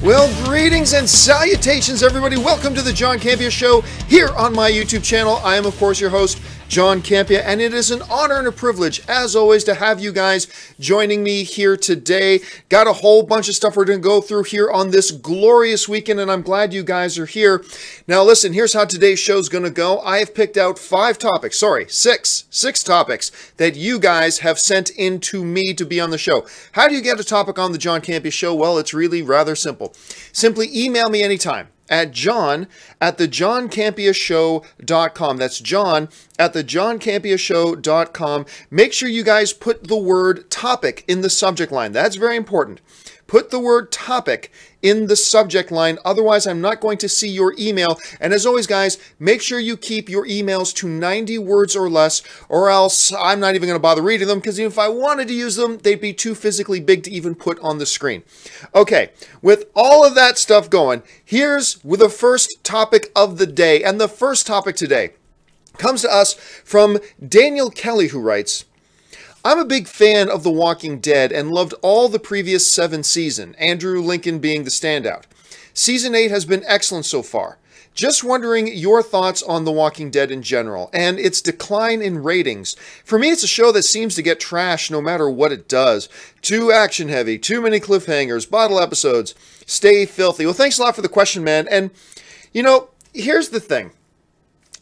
Well, greetings and salutations, everybody. Welcome to the John Campea Show here on my YouTube channel. I am, of course, your host, John Campea, and it is an honor and a privilege, as always, to have you guys joining me here today. Got a whole bunch of stuff we're going to go through here on this glorious weekend, and I'm glad you guys are here. Now, listen, here's how today's show is going to go. I have picked out six topics that you guys have sent in to me to be on the show. How do you get a topic on the John Campea Show? Well, it's really rather simple. Simply email me anytime at john@thejohncampeashow.com. That's john@thejohncampeashow.com. Make sure you guys put the word topic in the subject line. That's very important. Put the word topic in the subject line. Otherwise, I'm not going to see your email. And as always, guys, make sure you keep your emails to 90 words or less, or else I'm not even going to bother reading them, because even if I wanted to use them, they'd be too physically big to even put on the screen. Okay, with all of that stuff going, here's the first topic of the day. And the first topic today comes to us from Daniel Kelly, who writes, I'm a big fan of The Walking Dead and loved all the previous 7 seasons, Andrew Lincoln being the standout. Season 8 has been excellent so far. Just wondering your thoughts on The Walking Dead in general and its decline in ratings. For me, it's a show that seems to get trashed no matter what it does. Too action heavy, too many cliffhangers, bottle episodes, stay filthy. Well, thanks a lot for the question, man. And, you know, here's the thing.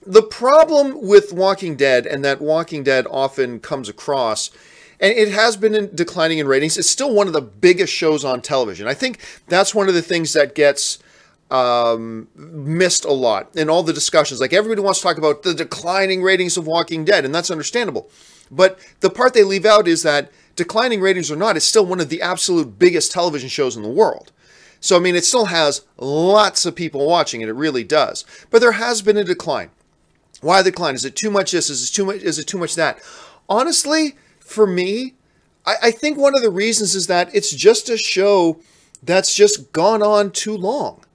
The problem with Walking Dead, and that Walking Dead often comes across, and it has been declining in ratings, it's still one of the biggest shows on television. I think that's one of the things that gets missed a lot in all the discussions. Like, everybody wants to talk about the declining ratings of Walking Dead, and that's understandable. But the part they leave out is that declining ratings or not, it's still one of the absolute biggest television shows in the world. So, I mean, it still has lots of people watching it. It really does. But there has been a decline. Why the decline? Is it too much this? Is it too much that? Honestly, for me, I think one of the reasons is that it's just a show that's just gone on too long.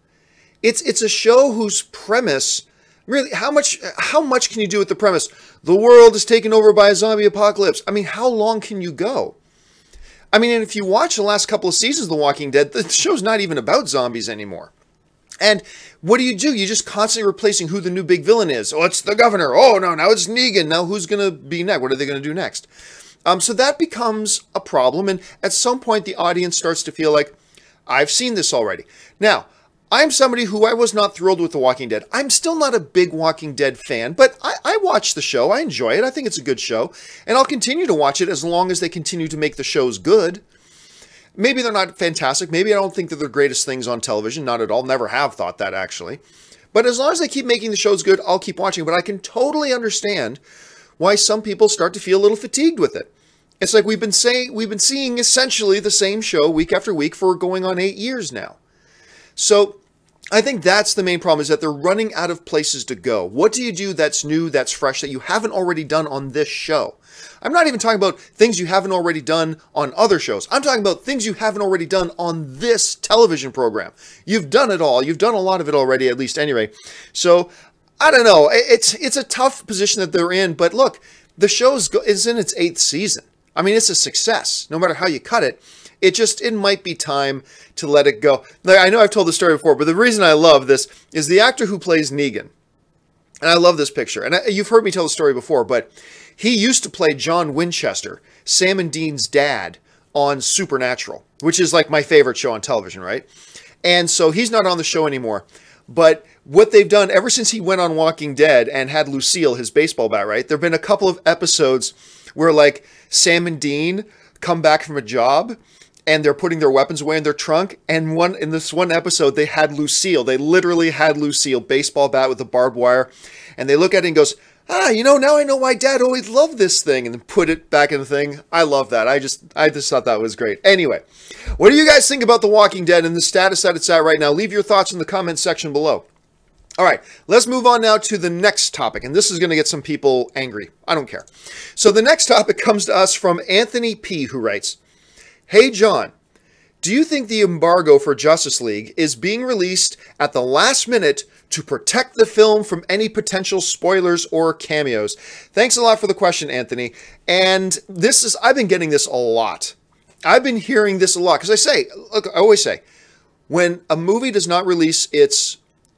It's a show whose premise, really, how much can you do with the premise? The world is taken over by a zombie apocalypse. I mean, how long can you go? I mean, and if you watch the last couple of seasons of The Walking Dead, the show's not even about zombies anymore. And what do? You're just constantly replacing who the new big villain is. Oh, it's the governor. Oh, no, now it's Negan. Now who's going to be next? What are they going to do next? So that becomes a problem. And at some point, the audience starts to feel like, I've seen this already. Now, I'm somebody who I was not thrilled with The Walking Dead. I'm still not a big Walking Dead fan, but I watch the show. I enjoy it. I think it's a good show. And I'll continue to watch it as long as they continue to make the shows good. Maybe they're not fantastic. Maybe I don't think they're the greatest things on television. Not at all. Never have thought that, actually. But as long as they keep making the shows good, I'll keep watching. But I can totally understand why some people start to feel a little fatigued with it. It's like we've been seeing essentially the same show week after week for going on 8 years now. So I think that's the main problem, is that they're running out of places to go. What do you do that's new, that's fresh, that you haven't already done on this show? I'm not even talking about things you haven't already done on other shows. I'm talking about things you haven't already done on this television program. You've done it all. You've done a lot of it already, at least anyway. So, I don't know. It's a tough position that they're in. But look, the show is in its 8th season. I mean, it's a success, no matter how you cut it. It might be time to let it go. Like, I know I've told the story before, but the reason I love this is the actor who plays Negan. And I love this picture. And you've heard me tell the story before, but he used to play John Winchester, Sam and Dean's dad, on Supernatural, which is like my favorite show on television, right? And so he's not on the show anymore. But what they've done ever since he went on Walking Dead and had Lucille, his baseball bat, right? There have been a couple of episodes where, like, Sam and Dean come back from a job and they're putting their weapons away in their trunk. And in this one episode, they had Lucille. They literally had Lucille, baseball bat with the barbed wire. And they look at it and goes, you know, now I know why Dad always loved this thing, and then put it back in the thing. I love that. I just thought that was great. Anyway, what do you guys think about The Walking Dead and the status that it's at right now? Leave your thoughts in the comments section below. All right, let's move on now to the next topic, and this is going to get some people angry. I don't care. So the next topic comes to us from Anthony P., who writes, Hey, John, do you think the embargo for Justice League is being released at the last minute to protect the film from any potential spoilers or cameos? Thanks a lot for the question, Anthony. And I've been getting this a lot. I've been hearing this a lot because I always say, When a movie does not release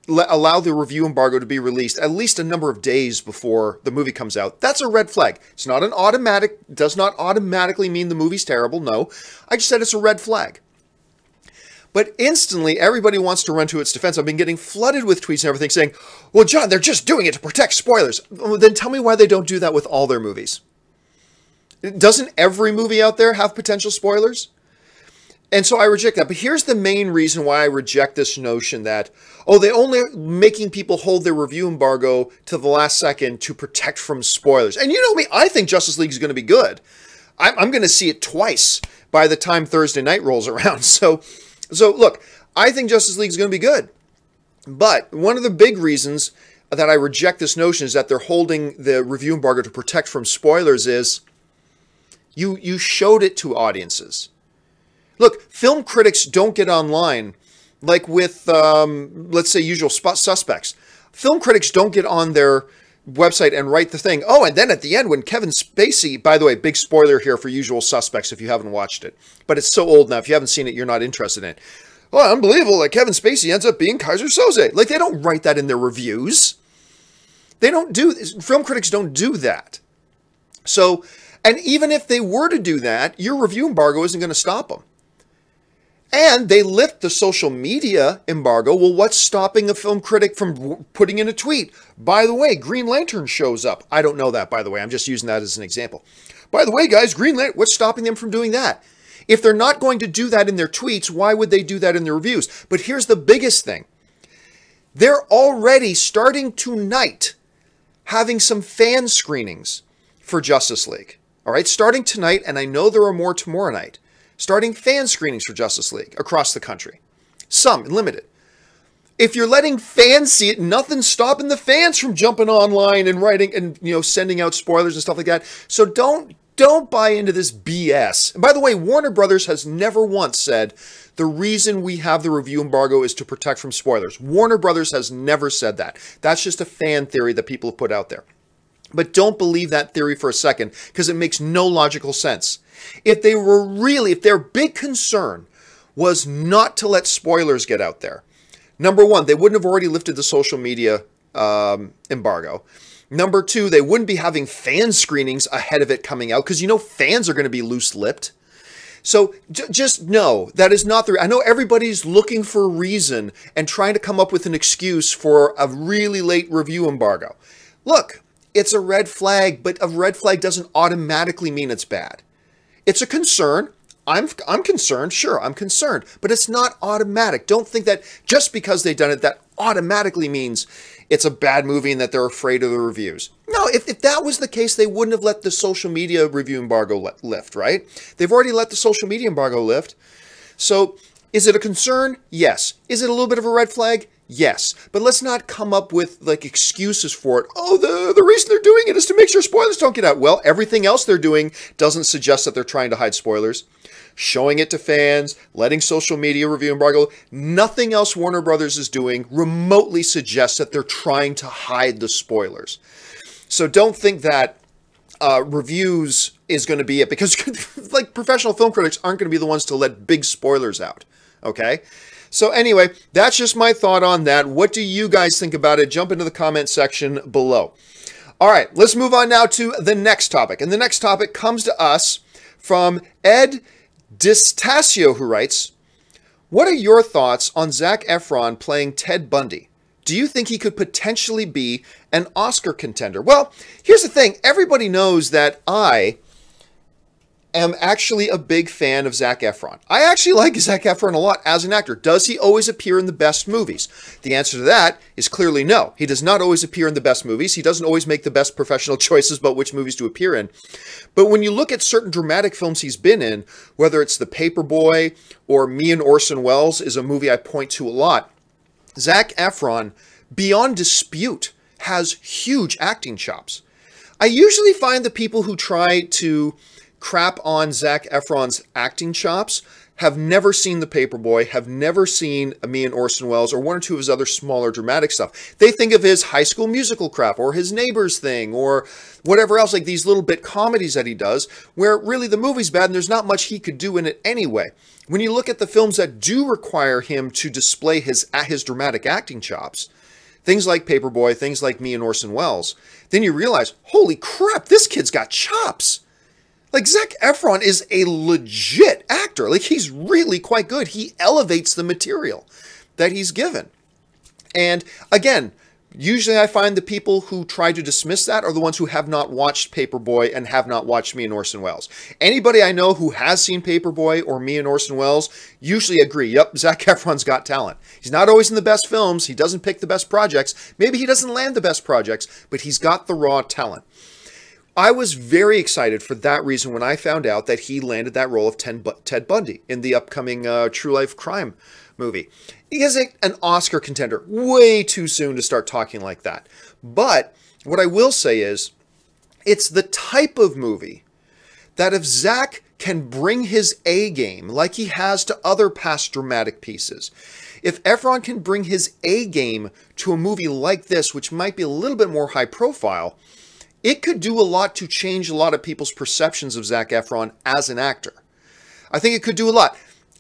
allow the review embargo to be released at least a number of days before the movie comes out, that's a red flag. It's not an automatic, does not automatically mean the movie's terrible. No, I just said it's a red flag. But instantly, everybody wants to run to its defense. I've been getting flooded with tweets and everything saying, well, John, they're just doing it to protect spoilers. Well, then tell me why they don't do that with all their movies. Doesn't every movie out there have potential spoilers? And so I reject that. But here's the main reason why I reject this notion that, oh, they only making people hold their review embargo to the last second to protect from spoilers. And you know me, I think Justice League is going to be good. I'm going to see it twice by the time Thursday night rolls around. So look, I think Justice League is going to be good. But one of the big reasons that I reject this notion is that they're holding the review embargo to protect from spoilers is you showed it to audiences. Look, film critics don't get online like with, let's say, Usual Suspects. Film critics don't get on their website and write the thing. Oh, and then at the end when Kevin Spacey, by the way, big spoiler here for Usual Suspects if you haven't watched it. But it's so old now, if you haven't seen it, you're not interested in it. Oh, unbelievable, like Kevin Spacey ends up being Kaiser Soze. Like, they don't write that in their reviews. They don't do this. Film critics don't do that. So, and even if they were to do that, your review embargo isn't going to stop them. And they lift the social media embargo. Well, what's stopping a film critic from putting in a tweet? By the way, Green Lantern shows up. I don't know that, by the way. I'm just using that as an example. By the way, guys, Green Lantern, what's stopping them from doing that? If they're not going to do that in their tweets, why would they do that in their reviews? But here's the biggest thing. They're already starting tonight having some fan screenings for Justice League. All right, starting tonight, and I know there are more tomorrow night. Starting fan screenings for Justice League across the country. Some, limited. If you're letting fans see it, nothing's stopping the fans from jumping online and writing and, sending out spoilers and stuff like that. So don't buy into this BS. And by the way, Warner Brothers has never once said the reason we have the review embargo is to protect from spoilers. Warner Brothers has never said that. That's just a fan theory that people have put out there. But don't believe that theory for a second, because it makes no logical sense. If their big concern was not to let spoilers get out there, number one, they wouldn't have already lifted the social media embargo. Number two, they wouldn't be having fan screenings ahead of it coming out, because fans are going to be loose-lipped. So just know that is not the... I know everybody's looking for a reason and trying to come up with an excuse for a really late review embargo. Look, it's a red flag, but a red flag doesn't automatically mean it's bad. It's a concern. I'm concerned. Sure, I'm concerned. But it's not automatic. Don't think that just because they've done it, that automatically means it's a bad movie and that they're afraid of the reviews. No, if that was the case, they wouldn't have let the social media review embargo lift, right? They've already let the social media embargo lift. So is it a concern? Yes. Is it a little bit of a red flag? Yes. But let's not come up with excuses for it. Oh, the reason they're doing it is to make sure spoilers don't get out. Well, everything else they're doing doesn't suggest that they're trying to hide spoilers. Showing it to fans, letting social media review embargo, nothing else Warner Brothers is doing remotely suggests that they're trying to hide the spoilers. So don't think that reviews is going to be it, because professional film critics aren't going to be the ones to let big spoilers out. Okay? So anyway, that's just my thought on that. What do you guys think about it? Jump into the comment section below. All right, let's move on now to the next topic. And the next topic comes to us from Ed Distasio, who writes, what are your thoughts on Zac Efron playing Ted Bundy? Do you think he could potentially be an Oscar contender? Well, here's the thing. Everybody knows that I am actually a big fan of Zac Efron. I actually like Zac Efron a lot as an actor. Does he always appear in the best movies? The answer to that is clearly no. He does not always appear in the best movies. He doesn't always make the best professional choices about which movies to appear in. But when you look at certain dramatic films he's been in, whether it's The Paperboy or Me and Orson Welles is a movie I point to a lot, Zac Efron, beyond dispute, has huge acting chops. I usually find the people who try to crap on Zac Efron's acting chops have never seen The Paperboy, have never seen Me and Orson Welles, or one or two of his other smaller dramatic stuff. They think of his High School Musical crap, or his Neighbors thing, or whatever else, like these little bit comedies that he does, where really the movie's bad and there's not much he could do in it anyway. When you look at the films that do require him to display his dramatic acting chops, things like Paperboy, things like Me and Orson Welles, then you realize, holy crap, this kid's got chops. Like, Zac Efron is a legit actor. Like, he's really quite good. He elevates the material that he's given. And again, usually I find the people who try to dismiss that are the ones who have not watched Paperboy and have not watched Me and Orson Welles. Anybody I know who has seen Paperboy or Me and Orson Welles usually agree, yep, Zac Efron's got talent. He's not always in the best films. He doesn't pick the best projects. Maybe he doesn't land the best projects, but he's got the raw talent. I was very excited for that reason when I found out that he landed that role of Ted Bundy in the upcoming True Life Crime movie. He is an Oscar contender. Way too soon to start talking like that. But what I will say is, it's the type of movie that if Zac can bring his A game like he has to other past dramatic pieces, if Efron can bring his A game to a movie like this, which might be a little bit more high profile, it could do a lot to change a lot of people's perceptions of Zac Efron as an actor. I think it could do a lot.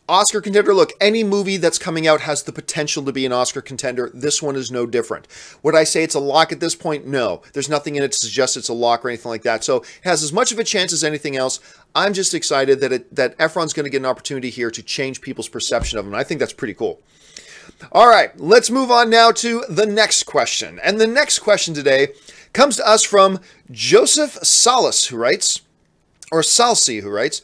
Oscar contender, look, any movie that's coming out has the potential to be an Oscar contender. This one is no different. Would I say it's a lock at this point? No. There's nothing in it to suggest it's a lock or anything like that. So it has as much of a chance as anything else. I'm just excited that Efron's going to get an opportunity here to change people's perception of him. And I think that's pretty cool. All right, let's move on now to the next question. And the next question today comes to us from Joseph Salcce, who writes,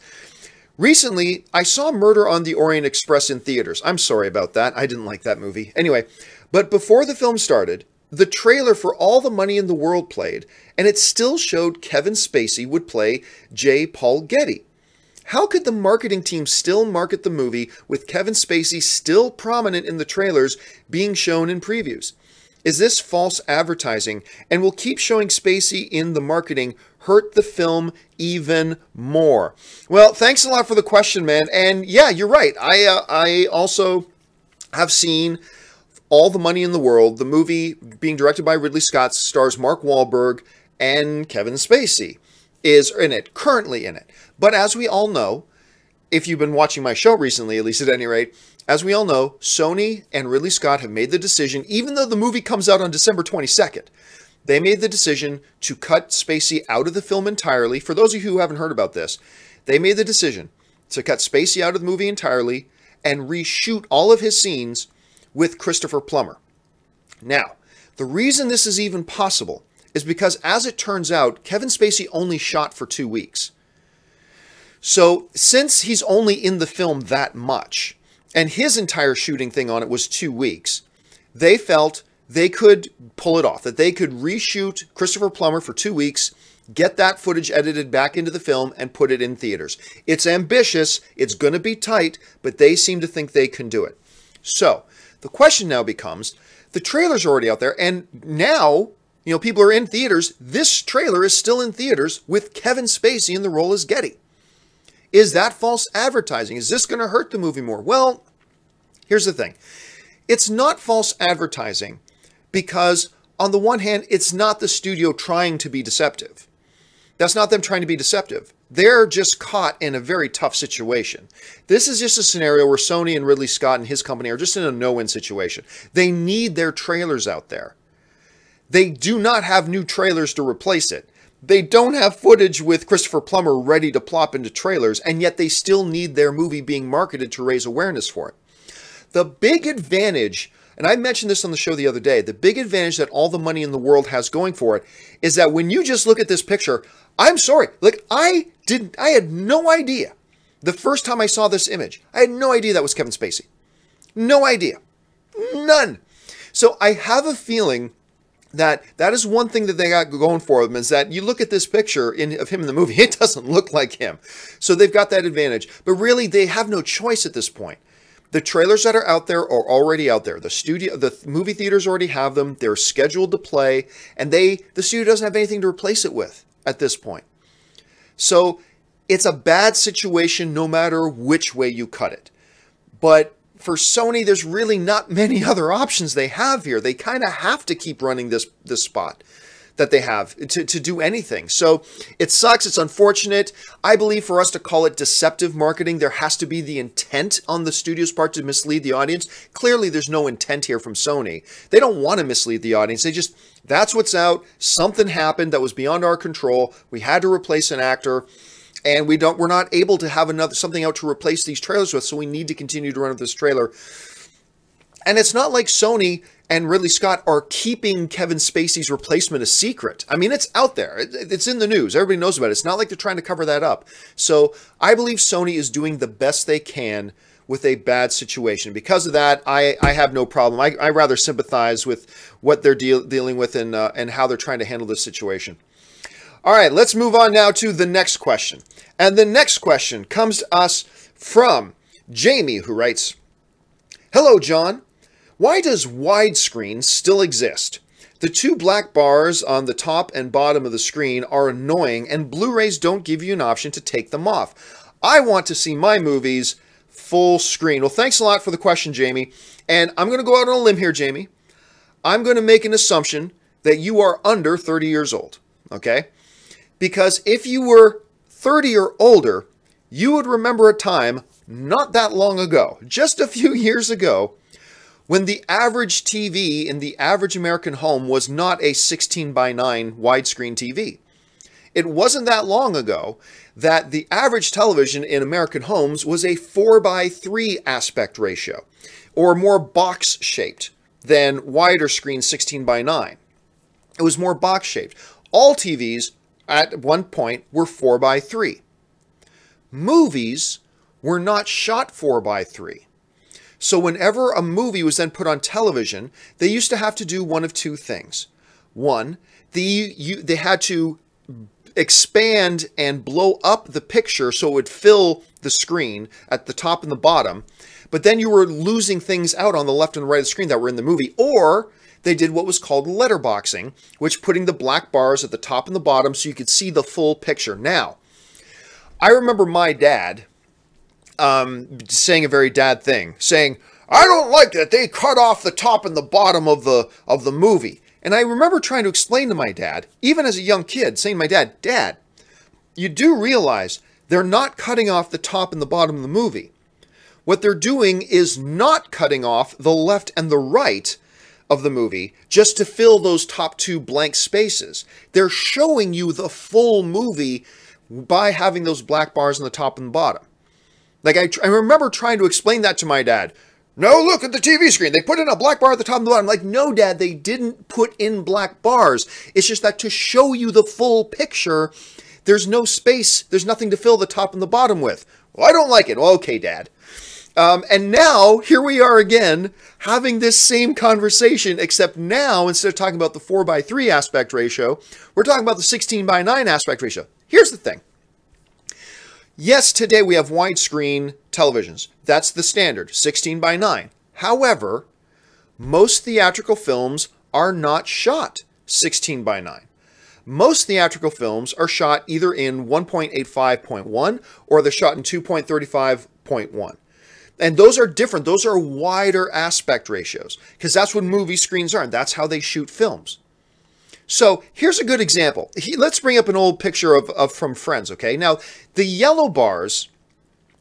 recently, I saw Murder on the Orient Express in theaters. I'm sorry about that. I didn't like that movie. Anyway, but before the film started, the trailer for All the Money in the World played, and it still showed Kevin Spacey would play J. Paul Getty. How could the marketing team still market the movie with Kevin Spacey still prominent in the trailers being shown in previews? Is this false advertising, and will keep showing Spacey in the marketing hurt the film even more? Well, thanks a lot for the question, man. And yeah, you're right. I also have seen All the Money in the World. The movie being directed by Ridley Scott stars Mark Wahlberg, and Kevin Spacey is in it, currently in it. But as we all know, if you've been watching my show recently, at least at any rate, as we all know, Sony and Ridley Scott have made the decision, even though the movie comes out on December 22nd, they made the decision to cut Spacey out of the film entirely. For those of you who haven't heard about this, they made the decision to cut Spacey out of the movie entirely and reshoot all of his scenes with Christopher Plummer. Now, the reason this is even possible is because, as it turns out, Kevin Spacey only shot for 2 weeks. So, since he's only in the film that much, and his entire shooting thing on it was 2 weeks, they felt they could pull it off, that they could reshoot Christopher Plummer for 2 weeks, get that footage edited back into the film, and put it in theaters. It's ambitious, it's going to be tight, but they seem to think they can do it. So, the question now becomes, the trailer's already out there, and now, people are in theaters. This trailer is still in theaters with Kevin Spacey in the role as Getty. Is that false advertising? Is this going to hurt the movie more? Well, here's the thing. It's not false advertising because, on the one hand, it's not the studio trying to be deceptive. That's not them trying to be deceptive. They're just caught in a very tough situation. This is just a scenario where Sony and Ridley Scott and his company are just in a no-win situation. They need their trailers out there. They do not have new trailers to replace it. They don't have footage with Christopher Plummer ready to plop into trailers, and yet they still need their movie being marketed to raise awareness for it. The big advantage, and I mentioned this on the show the other day, the big advantage that All the Money in the World has going for it is that when you just look at this picture, I'm sorry, I had no idea. The first time I saw this image, I had no idea that was Kevin Spacey. No idea. None. So I have a feeling that is one thing that they got going for them, is that you look at this picture of him in the movie, it doesn't look like him. So they've got that advantage. But really, they have no choice at this point. The trailers that are out there are already out there. The movie theaters already have them. They're scheduled to play, and the studio doesn't have anything to replace it with at this point. So it's a bad situation no matter which way you cut it. But for Sony, there's really not many other options they have here. They kind of have to keep running this spot that they have to do anything. So it sucks. It's unfortunate. I believe for us to call it deceptive marketing, there has to be the intent on the studio's part to mislead the audience. Clearly, there's no intent here from Sony. They don't want to mislead the audience. They just, that's what's out. Something happened that was beyond our control. We had to replace an actor. And we're not able to have something out to replace these trailers with, so we need to continue to run with this trailer. And it's not like Sony and Ridley Scott are keeping Kevin Spacey's replacement a secret. I mean, it's out there. It's in the news. Everybody knows about it. It's not like they're trying to cover that up. So I believe Sony is doing the best they can with a bad situation. Because of that, I have no problem. I rather sympathize with what they're dealing with and how they're trying to handle this situation. All right, let's move on now to the next question. And the next question comes to us from Jamie, who writes, "Hello, John. Why does widescreen still exist? The two black bars on the top and bottom of the screen are annoying, and Blu-rays don't give you an option to take them off. I want to see my movies full screen." Well, thanks a lot for the question, Jamie. And I'm going to go out on a limb here, Jamie. I'm going to make an assumption that you are under 30 years old, okay? Because if you were 30 or older, you would remember a time not that long ago, just a few years ago, when the average TV in the average American home was not a 16:9 widescreen TV. It wasn't that long ago that the average television in American homes was a 4:3 aspect ratio, or more box-shaped than wider screen 16:9. It was more box-shaped. All TVs at one point were 4:3. Movies were not shot 4:3. So whenever a movie was then put on television, they used to have to do one of two things. One, they had to expand and blow up the picture so it would fill the screen at the top and the bottom, but then you were losing things out on the left and the right of the screen that were in the movie. Or they did what was called letterboxing, which putting the black bars at the top and the bottom so you could see the full picture. Now, I remember my dad saying a very dad thing, saying, "I don't like that they cut off the top and the bottom of the movie." And I remember trying to explain to my dad, even as a young kid, saying to my dad, "Dad, you do realize they're not cutting off the top and the bottom of the movie. What they're doing is not cutting off the left and the right of the movie just to fill those top two blank spaces. They're showing you the full movie by having those black bars on the top and the bottom." Like, I remember trying to explain that to my dad. "No, look at the TV screen. They put in a black bar at the top and the bottom." I'm like, "No, Dad, they didn't put in black bars. It's just that to show you the full picture, there's no space. There's nothing to fill the top and the bottom with." "Well, I don't like it." "Well, okay, Dad." And now, here we are again, having this same conversation, except now, instead of talking about the 4:3 aspect ratio, we're talking about the 16:9 aspect ratio. Here's the thing. Yes, today we have widescreen televisions. That's the standard, 16:9. However, most theatrical films are not shot 16:9. Most theatrical films are shot either in 1.85.1 or they're shot in 2.35.1. And those are different. Those are wider aspect ratios because that's what movie screens are. And that's how they shoot films. So here's a good example. Let's bring up an old picture of from Friends, okay? Now, the yellow bars,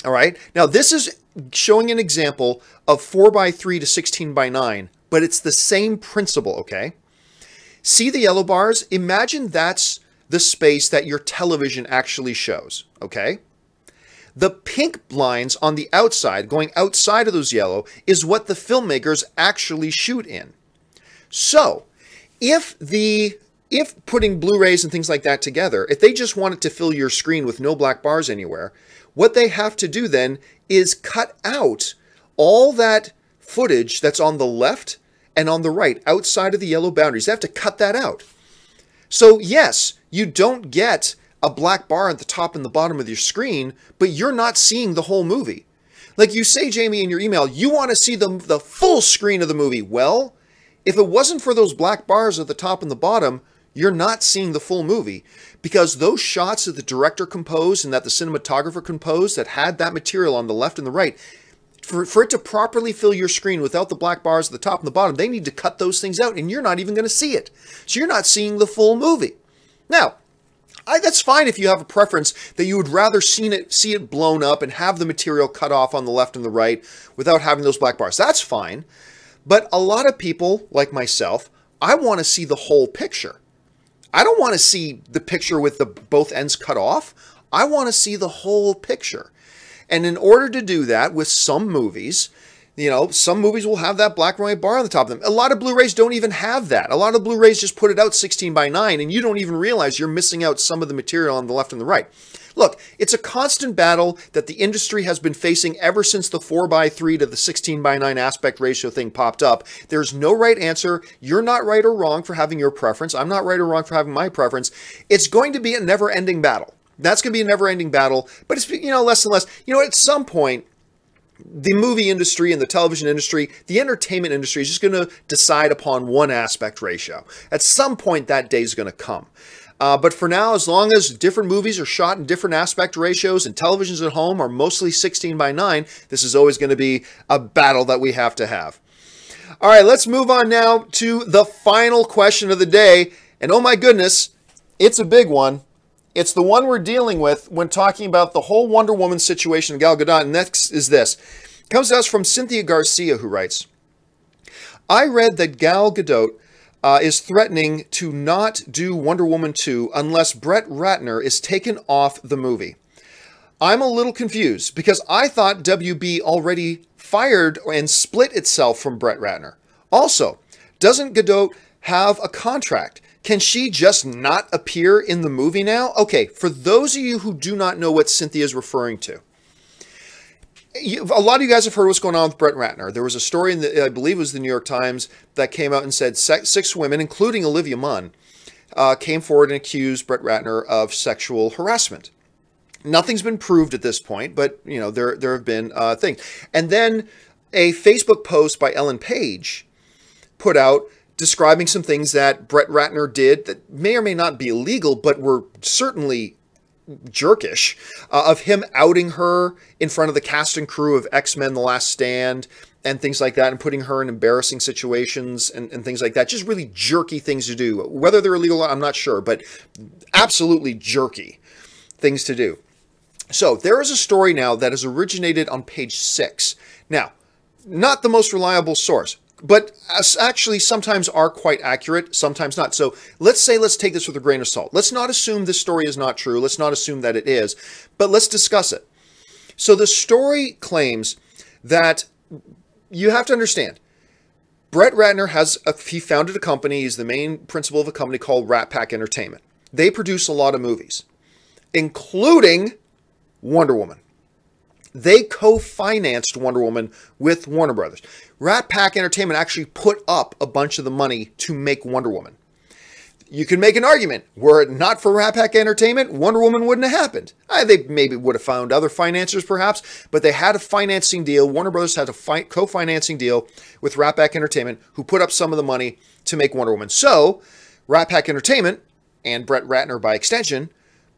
all right? Now, this is showing an example of 4:3 to 16:9, but it's the same principle, okay? See the yellow bars? Imagine that's the space that your television actually shows, okay? The pink lines on the outside, going outside of those yellow, is what the filmmakers actually shoot in. So, if putting Blu-rays and things like that together, if they just wanted to fill your screen with no black bars anywhere, what they have to do then is cut out all that footage that's on the left and on the right, outside of the yellow boundaries. They have to cut that out. So yes, you don't get a black bar at the top and the bottom of your screen, but you're not seeing the whole movie. Like you say, Jamie, in your email, you want to see the full screen of the movie. Well, if it wasn't for those black bars at the top and the bottom, You're not seeing the full movie, because those shots that the director composed and that the cinematographer composed that had that material on the left and the right, for it to properly fill your screen without the black bars at the top and the bottom, they need to cut those things out, and you're not even going to see it. So you're not seeing the full movie. Now, that's fine if you have a preference that you would rather see it blown up and have the material cut off on the left and the right without having those black bars. That's fine. But a lot of people, like myself, I want to see the whole picture. I don't want to see the picture with the both ends cut off. I want to see the whole picture. And in order to do that with some movies, some movies will have that black and white bar on the top of them. A lot of Blu-rays don't even have that. A lot of Blu-rays just put it out 16:9, and you don't even realize you're missing out some of the material on the left and the right. Look, it's a constant battle that the industry has been facing ever since the 4:3 to the 16:9 aspect ratio thing popped up. There's no right answer. You're not right or wrong for having your preference. I'm not right or wrong for having my preference. It's going to be a never-ending battle. That's going to be a never-ending battle, but it's, less and less. At some point, the movie industry and the television industry, the entertainment industry is just going to decide upon one aspect ratio. At some point, that day is going to come. But for now, as long as different movies are shot in different aspect ratios and televisions at home are mostly 16:9, this is always going to be a battle that we have to have. All right, let's move on now to the final question of the day. And oh my goodness, it's a big one. It's the one we're dealing with when talking about the whole Wonder Woman situation of Gal Gadot. And next is this. It comes to us from Cynthia Garcia, who writes, I read that Gal Gadot is threatening to not do Wonder Woman 2 unless Brett Ratner is taken off the movie. I'm a little confused because I thought WB already fired and split itself from Brett Ratner. Also, doesn't Gadot have a contract? Can she just not appear in the movie now? Okay, for those of you who do not know what Cynthia is referring to, a lot of you guys have heard what's going on with Brett Ratner. There was a story in I believe it was the New York Times, that came out and said 6 women, including Olivia Munn, came forward and accused Brett Ratner of sexual harassment. Nothing's been proved at this point, but there have been things. And then a Facebook post by Ellen Page put out describing some things that Brett Ratner did that may or may not be illegal, but were certainly jerkish, of him outing her in front of the cast and crew of X-Men The Last Stand and things like that, and putting her in embarrassing situations and things like that. Just really jerky things to do. Whether they're illegal, I'm not sure, but absolutely jerky things to do. So there is a story now that has originated on page 6. Now, not the most reliable source, but actually sometimes are quite accurate, sometimes not. So let's take this with a grain of salt. Let's not assume this story is not true. Let's not assume that it is, but let's discuss it. So the story claims that you have to understand, Brett Ratner he founded a company. He's the main principal of a company called Rat Pack Entertainment. They produce a lot of movies, including Wonder Woman. They co-financed Wonder Woman with Warner Brothers. Rat Pack Entertainment actually put up a bunch of the money to make Wonder Woman. You can make an argument, were it not for Rat Pack Entertainment, Wonder Woman wouldn't have happened. They maybe would have found other financiers perhaps, but they had a financing deal. Warner Brothers had a co-financing deal with Rat Pack Entertainment, who put up some of the money to make Wonder Woman. So Rat Pack Entertainment, and Brett Ratner by extension,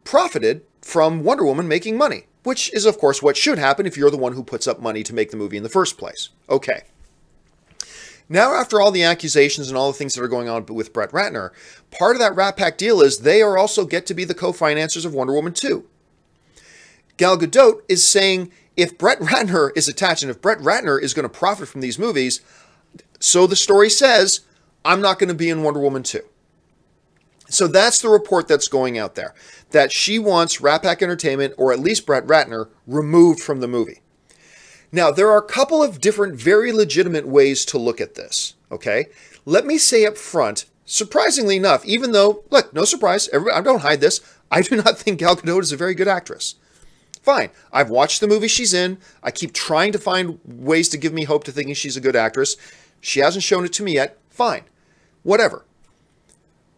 profited from Wonder Woman making money, which is, of course, what should happen if you're the one who puts up money to make the movie in the first place. Okay. Now, after all the accusations and all the things that are going on with Brett Ratner, part of that Rat Pack deal is they are also get to be the co-financers of Wonder Woman 2. Gal Gadot is saying if Brett Ratner is attached and if Brett Ratner is going to profit from these movies, so the story says, I'm not going to be in Wonder Woman 2. So that's the report that's going out there, that she wants Rat Pack Entertainment, or at least Brett Ratner, removed from the movie. Now, there are a couple of different, very legitimate ways to look at this, okay? Let me say up front, surprisingly enough, even though, look, no surprise, I don't hide this, I do not think Gal Gadot is a very good actress. Fine, I've watched the movie she's in, I keep trying to find ways to give me hope to thinking she's a good actress. She hasn't shown it to me yet, fine, whatever.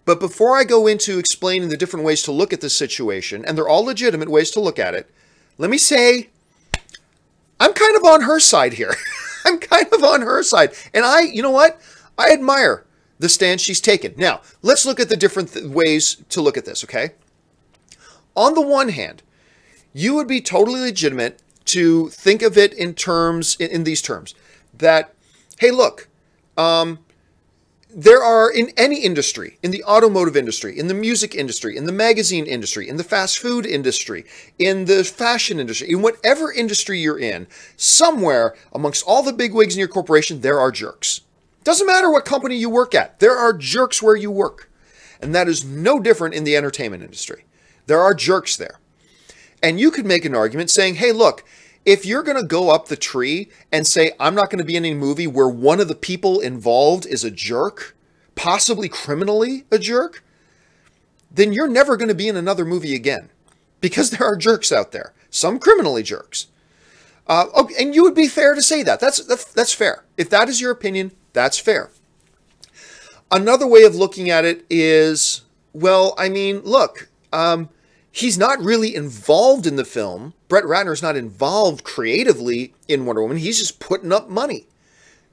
But before I go into explaining the different ways to look at this situation, and they're all legitimate ways to look at it, let me say, I'm kind of on her side here. I'm kind of on her side. And you know what? I admire the stand she's taken. Now, let's look at the different ways to look at this, okay? On the one hand, you would be totally legitimate to think of it in these terms, that, hey, look, there are, in any industry, in the automotive industry, in the music industry, in the magazine industry, in the fast food industry, in the fashion industry, in whatever industry you're in, somewhere amongst all the bigwigs in your corporation, there are jerks. Doesn't matter what company you work at, there are jerks where you work. And that is no different in the entertainment industry. There are jerks there. And you could make an argument saying, hey, look, if you're going to go up the tree and say, I'm not going to be in a movie where one of the people involved is a jerk, possibly criminally a jerk, then you're never going to be in another movie again, because there are jerks out there, some criminally jerks. Okay, and you would be fair to say that. That's fair. If that is your opinion, that's fair. Another way of looking at it is, well, I mean, look, he's not really involved in the film. Brett Ratner's not involved creatively in Wonder Woman. He's just putting up money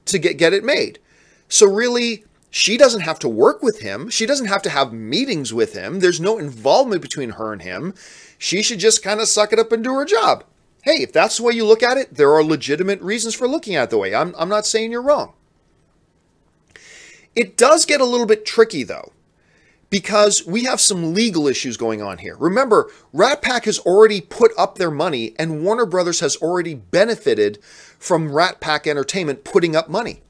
to get it made. So really, she doesn't have to work with him. She doesn't have to have meetings with him. There's no involvement between her and him. She should just kind of suck it up and do her job. Hey, if that's the way you look at it, there are legitimate reasons for looking at it the way. I'm not saying you're wrong. It does get a little bit tricky, though, because we have some legal issues going on here. Remember, Rat Pack has already put up their money, and Warner Brothers has already benefited from Rat Pack Entertainment putting up money.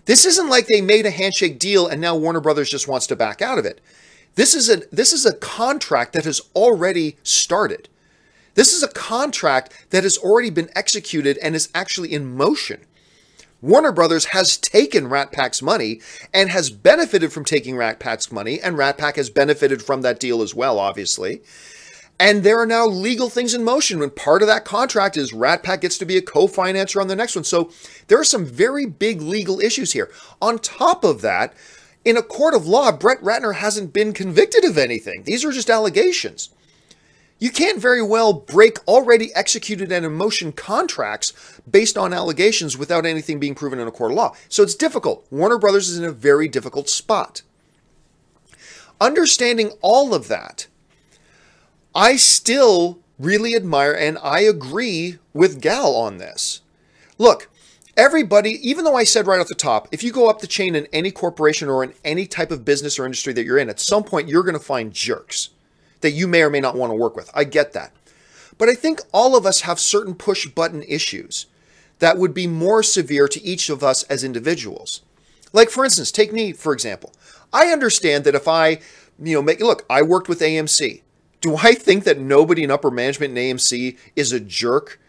This isn't like they made a handshake deal and now Warner Brothers just wants to back out of it. This is a contract that has already started. This is a contract that has already been executed and is actually in motion. Warner Brothers has taken Rat Pack's money and has benefited from taking Rat Pack's money, and Rat Pack has benefited from that deal as well, obviously. And there are now legal things in motion, and part of that contract is Rat Pack gets to be a co-financer on the next one. So there are some very big legal issues here. On top of that, in a court of law, Brett Ratner hasn't been convicted of anything. These are just allegations. You can't very well break already executed and in motion contracts based on allegations without anything being proven in a court of law. So it's difficult. Warner Brothers is in a very difficult spot. Understanding all of that, I still really admire and I agree with Gal on this. Look, everybody, even though I said right off the top, if you go up the chain in any corporation or in any type of business or industry that you're in, at some point you're going to find jerks that you may or may not want to work with. I get that. But I think all of us have certain push button issues that would be more severe to each of us as individuals. Like, for instance, take me, for example. I understand that if I, look, I worked with AMC. Do I think that nobody in upper management in AMC is a jerk?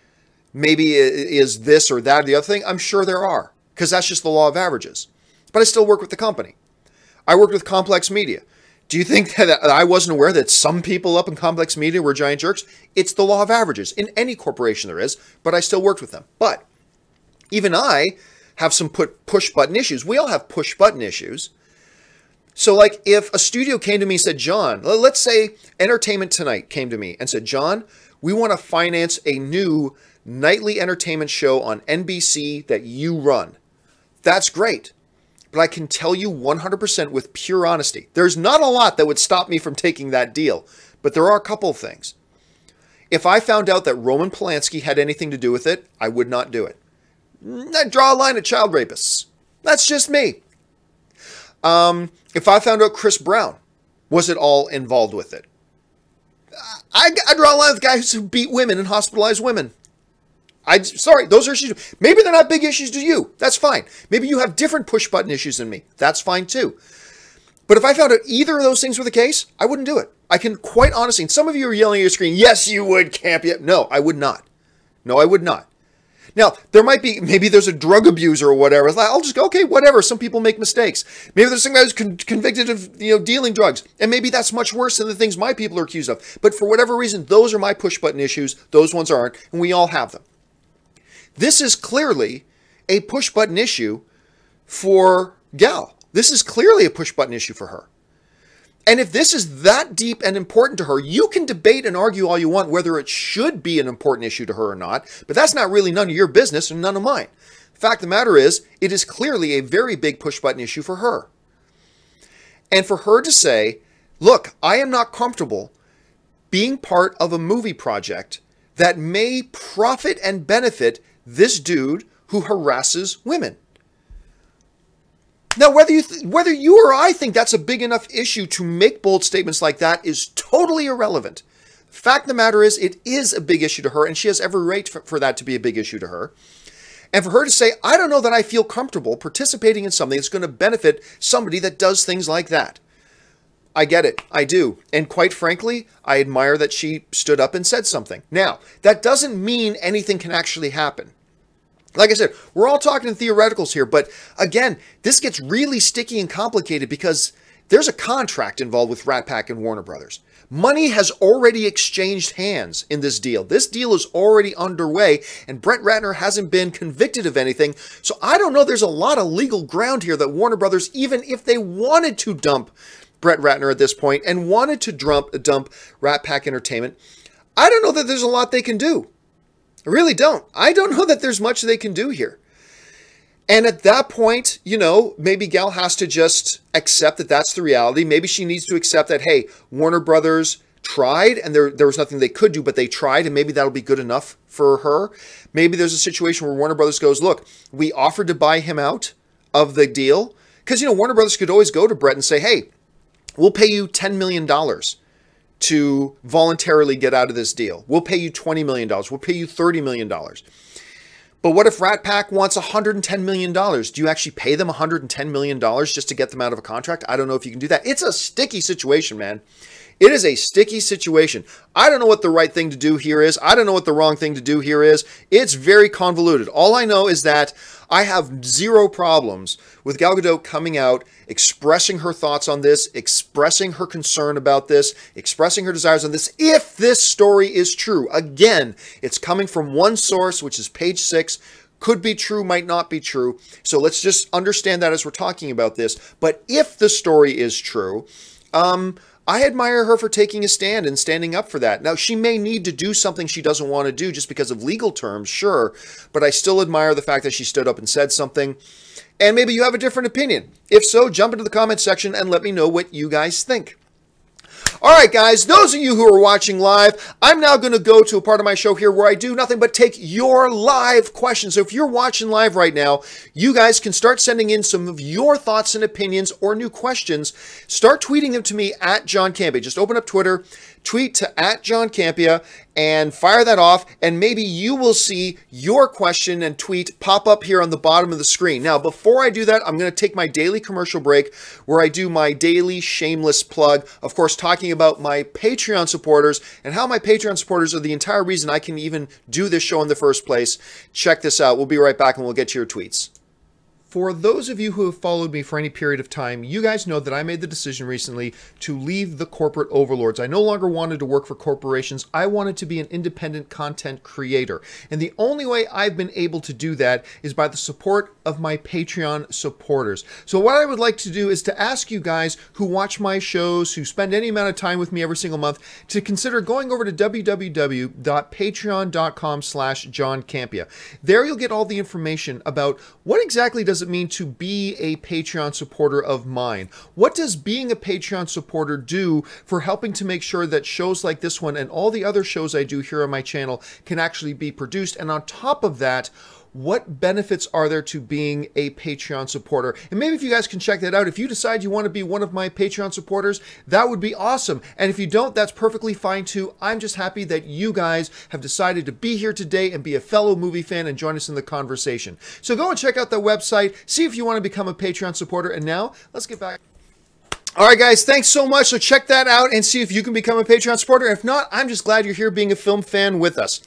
Maybe is this or that or the other thing? I'm sure there are, because that's just the law of averages. But I still work with the company. I worked with Complex Media. Do you think that I wasn't aware that some people up in Complex Media were giant jerks? It's the law of averages. In any corporation there is, but I still worked with them. But even I have some push-button issues. We all have push-button issues. So like if a studio came to me and said, John, let's say Entertainment Tonight came to me and said, John, we want to finance a new nightly entertainment show on NBC that you run. That's great. But I can tell you 100% with pure honesty, there's not a lot that would stop me from taking that deal, but there are a couple of things. If I found out that Roman Polanski had anything to do with it, I would not do it. I'd draw a line at child rapists. That's just me. If I found out Chris Brown was at all involved with it, I draw a line with guys who beat women and hospitalize women. Sorry, those are issues. Maybe they're not big issues to you. That's fine. Maybe you have different push-button issues than me. That's fine too. But if I found out either of those things were the case, I wouldn't do it. I can quite honestly, and some of you are yelling at your screen, yes, you would, Campea. No, I would not. No, I would not. Now, there might be, maybe there's a drug abuser or whatever. I'll just go, okay, whatever. Some people make mistakes. Maybe there's some guy who's convicted of, dealing drugs. And maybe that's much worse than the things my people are accused of. But for whatever reason, those are my push-button issues. Those ones aren't, and we all have them. This is clearly a push-button issue for Gal. This is clearly a push-button issue for her. And if this is that deep and important to her, you can debate and argue all you want whether it should be an important issue to her or not, but that's not really none of your business and none of mine. The fact of the matter is, it is clearly a very big push-button issue for her. And for her to say, look, I am not comfortable being part of a movie project that may profit and benefit this dude who harasses women. Now, whether you or I think that's a big enough issue to make bold statements like that is totally irrelevant. Fact of the matter is, it is a big issue to her, and she has every right for that to be a big issue to her. And for her to say, I don't know that I feel comfortable participating in something that's going to benefit somebody that does things like that. I get it. I do. And quite frankly, I admire that she stood up and said something. Now, that doesn't mean anything can actually happen. Like I said, we're all talking in theoreticals here, but again, this gets really sticky and complicated because there's a contract involved with Rat Pack and Warner Brothers. Money has already exchanged hands in this deal. This deal is already underway, and Brett Ratner hasn't been convicted of anything. So I don't know, there's a lot of legal ground here that Warner Brothers, even if they wanted to dump Brett Ratner at this point and wanted to dump Rat Pack Entertainment, I don't know that there's a lot they can do. I really don't. I don't know that there's much they can do here. And at that point, you know, maybe Gal has to just accept that that's the reality. Maybe she needs to accept that, hey, Warner Brothers tried and there was nothing they could do, but they tried, and maybe that'll be good enough for her. Maybe there's a situation where Warner Brothers goes, look, we offered to buy him out of the deal. Because, you know, Warner Brothers could always go to Brett and say, hey, we'll pay you $10 million to voluntarily get out of this deal. We'll pay you $20 million. We'll pay you $30 million. But what if Rat Pack wants $110 million? Do you actually pay them $110 million just to get them out of a contract? I don't know if you can do that. It's a sticky situation, man. It is a sticky situation. I don't know what the right thing to do here is. I don't know what the wrong thing to do here is. It's very convoluted. All I know is that I have zero problems with Gal Gadot coming out, expressing her thoughts on this, expressing her concern about this, expressing her desires on this, if this story is true. Again, it's coming from one source, which is page 6. Could be true, might not be true. So let's just understand that as we're talking about this. But if the story is true, I admire her for taking a stand and standing up for that. Now, she may need to do something she doesn't want to do just because of legal terms, sure, but I still admire the fact that she stood up and said something. And maybe you have a different opinion. If so, jump into the comment section and let me know what you guys think. All right, guys, those of you who are watching live, I'm now going to go to a part of my show here where I do nothing but take your live questions. So if you're watching live right now, you guys can start sending in some of your thoughts and opinions or new questions. Start tweeting them to me at John Campea. Just open up Twitter, tweet to at John Campea, and fire that off, and maybe you will see your question and tweet pop up here on the bottom of the screen. Now, before I do that, I'm going to take my daily commercial break where I do my daily shameless plug, of course, talking about my Patreon supporters and how my Patreon supporters are the entire reason I can even do this show in the first place. Check this out. We'll be right back and we'll get to your tweets. For those of you who have followed me for any period of time, you guys know that I made the decision recently to leave the corporate overlords. I no longer wanted to work for corporations. I wanted to be an independent content creator. And the only way I've been able to do that is by the support of my Patreon supporters. So what I would like to do is to ask you guys who watch my shows, who spend any amount of time with me every single month, to consider going over to www.patreon.com/John Campea. There you'll get all the information about what exactly does it mean to be a Patreon supporter of mine? What does being a Patreon supporter do for helping to make sure that shows like this one and all the other shows I do here on my channel can actually be produced? And on top of that, what benefits are there to being a Patreon supporter? And maybe if you guys can check that out, if you decide you want to be one of my Patreon supporters, that would be awesome. And if you don't, that's perfectly fine too. I'm just happy that you guys have decided to be here today and be a fellow movie fan and join us in the conversation. So go and check out the website, see if you want to become a Patreon supporter. And now, let's get back. All right, guys, thanks so much. So check that out and see if you can become a Patreon supporter. If not, I'm just glad you're here being a film fan with us.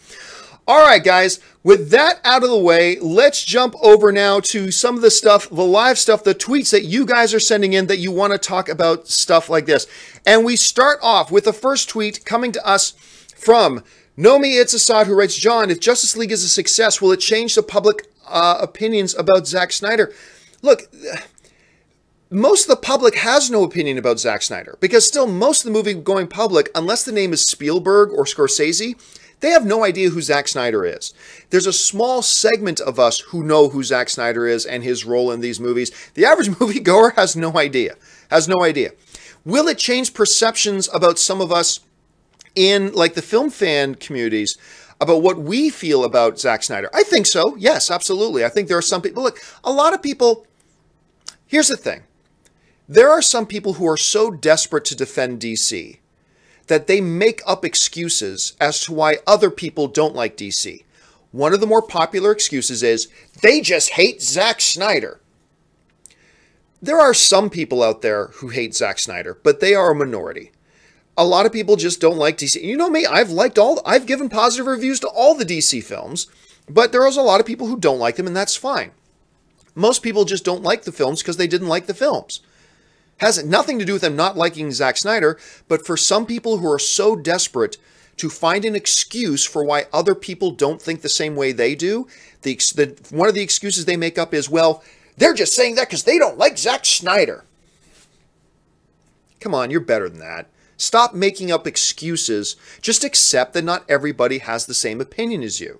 All right, guys, with that out of the way, let's jump over now to some of the stuff, the live stuff, the tweets that you guys are sending in that you want to talk about stuff like this. And we start off with the first tweet coming to us from Nomi Itzasad, who writes, John, if Justice League is a success, will it change the public opinions about Zack Snyder? Look, most of the public has no opinion about Zack Snyder because still most of the movie going public, unless the name is Spielberg or Scorsese, they have no idea who Zack Snyder is. There's a small segment of us who know who Zack Snyder is and his role in these movies. The average moviegoer has no idea. Has no idea. Will it change perceptions about some of us in like the film fan communities about what we feel about Zack Snyder? I think so. Yes, absolutely. I think there are some people, look, a lot of people, here's the thing. There are some people who are so desperate to defend DC that they make up excuses as to why other people don't like DC. One of the more popular excuses is, they just hate Zack Snyder. There are some people out there who hate Zack Snyder, but they are a minority. A lot of people just don't like DC. You know me, I've given positive reviews to all the DC films, but there is a lot of people who don't like them, and that's fine. Most people just don't like the films because they didn't like the films. Has nothing to do with them not liking Zack Snyder, but for some people who are so desperate to find an excuse for why other people don't think the same way they do, one of the excuses they make up is, well, they're just saying that because they don't like Zack Snyder. Come on, you're better than that. Stop making up excuses. Just accept that not everybody has the same opinion as you.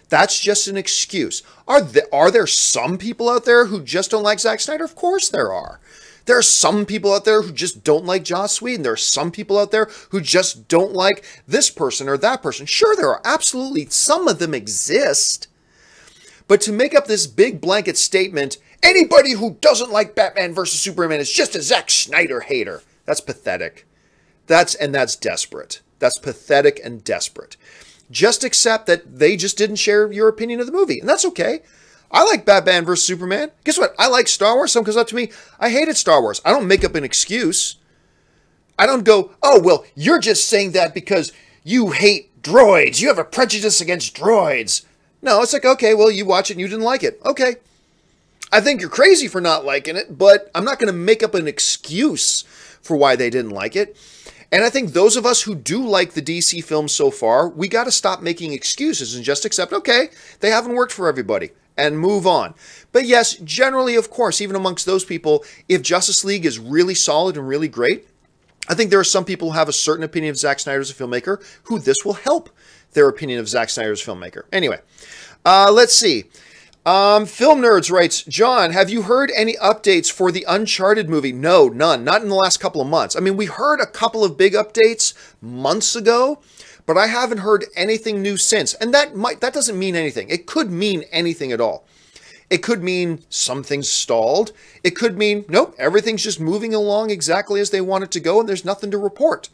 That's just an excuse. Are there some people out there who just don't like Zack Snyder? Of course there are. There are some people out there who just don't like Joss Whedon. There are some people out there who just don't like this person or that person. Sure, there are absolutely, some of them exist. But to make up this big blanket statement, anybody who doesn't like Batman versus Superman is just a Zack Snyder hater. That's pathetic. That's desperate. That's pathetic and desperate. Just accept that they just didn't share your opinion of the movie, and that's okay. I like Batman vs. Superman. Guess what? I like Star Wars. Someone comes up to me, I hated Star Wars. I don't make up an excuse. I don't go, oh, well, you're just saying that because you hate droids. You have a prejudice against droids. No, it's like, okay, well, you watch it and you didn't like it. Okay. I think you're crazy for not liking it, but I'm not going to make up an excuse for why they didn't like it. And I think those of us who do like the DC films so far, we got to stop making excuses and just accept, okay, they haven't worked for everybody, and move on. But yes, generally, of course, even amongst those people, if Justice League is really solid and really great, I think there are some people who have a certain opinion of Zack Snyder as a filmmaker who this will help their opinion of Zack Snyder as a filmmaker. Anyway, let's see. Film Nerds writes, John, have you heard any updates for the Uncharted movie? No, none. Not in the last couple of months. I mean, we heard a couple of big updates months ago, but I haven't heard anything new since. And that doesn't mean anything. It could mean anything at all. It could mean something's stalled. It could mean, nope, everything's just moving along exactly as they want it to go, and there's nothing to report.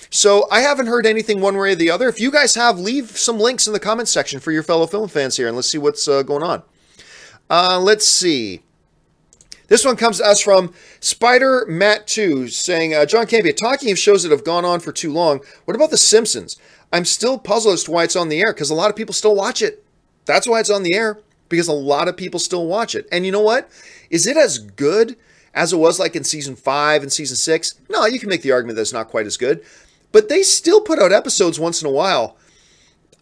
So I haven't heard anything one way or the other. If you guys have, leave some links in the comments section for your fellow film fans here, and let's see what's going on. Let's see. This one comes to us from Spider Matt 2 saying, John Campea, talking of shows that have gone on for too long, what about The Simpsons? I'm still puzzled as to why it's on the air, because a lot of people still watch it. That's why it's on the air, because a lot of people still watch it. And you know what? Is it as good as it was like in season 5 and season 6? No, you can make the argument that it's not quite as good. But they still put out episodes once in a while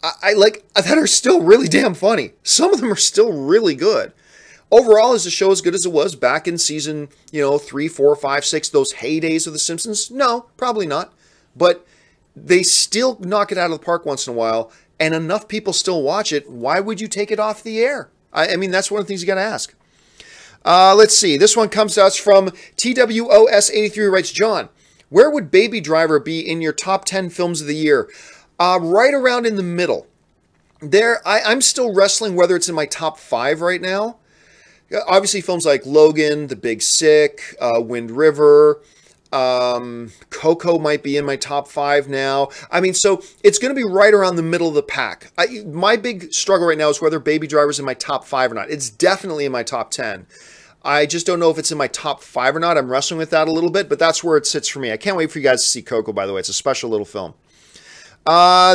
that are still really damn funny. Some of them are still really good. Overall, is the show as good as it was back in season, 3, 4, 5, 6, those heydays of The Simpsons? No, probably not. But they still knock it out of the park once in a while, and enough people still watch it. Why would you take it off the air? I mean, that's one of the things you got to ask. Let's see. This one comes to us from TWOS83 writes, John, where would Baby Driver be in your top 10 films of the year? Right around in the middle. I'm still wrestling whether it's in my top 5 right now. Obviously, films like Logan, The Big Sick, Wind River, Coco might be in my top 5 now. I mean, so it's going to be right around the middle of the pack. My big struggle right now is whether Baby Driver's in my top 5 or not. It's definitely in my top 10. I just don't know if it's in my top 5 or not. I'm wrestling with that a little bit, but that's where it sits for me. I can't wait for you guys to see Coco, by the way. It's a special little film.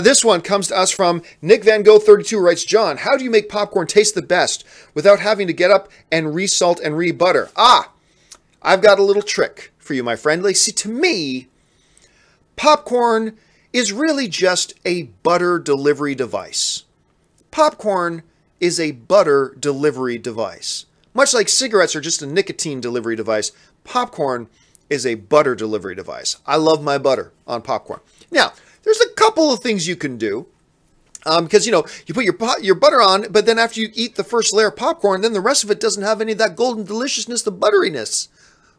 This one comes to us from Nick Van Gogh 32 writes, John, how do you make popcorn taste the best without having to get up and re-salt and re-butter? I've got a little trick for you, my friend. Like, see, to me, popcorn is really just a butter delivery device. Popcorn is a butter delivery device. Much like cigarettes are just a nicotine delivery device, popcorn is a butter delivery device. I love my butter on popcorn. Now, there's a couple of things you can do. Because, you put your butter on, but then after you eat the first layer of popcorn, then the rest of it doesn't have any of that golden deliciousness, the butteriness.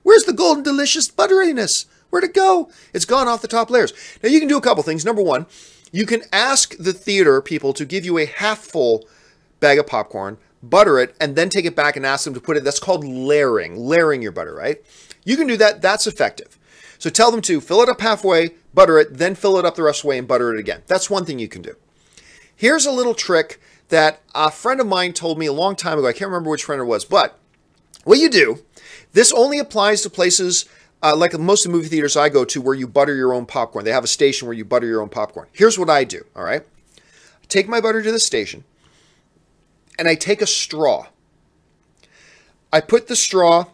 Where's the golden, delicious butteriness? Where'd it go? It's gone off the top layers. Now, you can do a couple things. Number one, you can ask the theater people to give you a half-full bag of popcorn, butter it, and then take it back and ask them to put it. That's called layering your butter, right? You can do that. That's effective. So tell them to fill it up halfway, butter it, then fill it up the rest of the way and butter it again. That's one thing you can do. Here's a little trick that a friend of mine told me a long time ago. I can't remember which friend it was, but what you do, this only applies to places like most of the movie theaters I go to where you butter your own popcorn. They have a station where you butter your own popcorn. Here's what I do, all right? I take my butter to the station, and I take a straw. I put the straw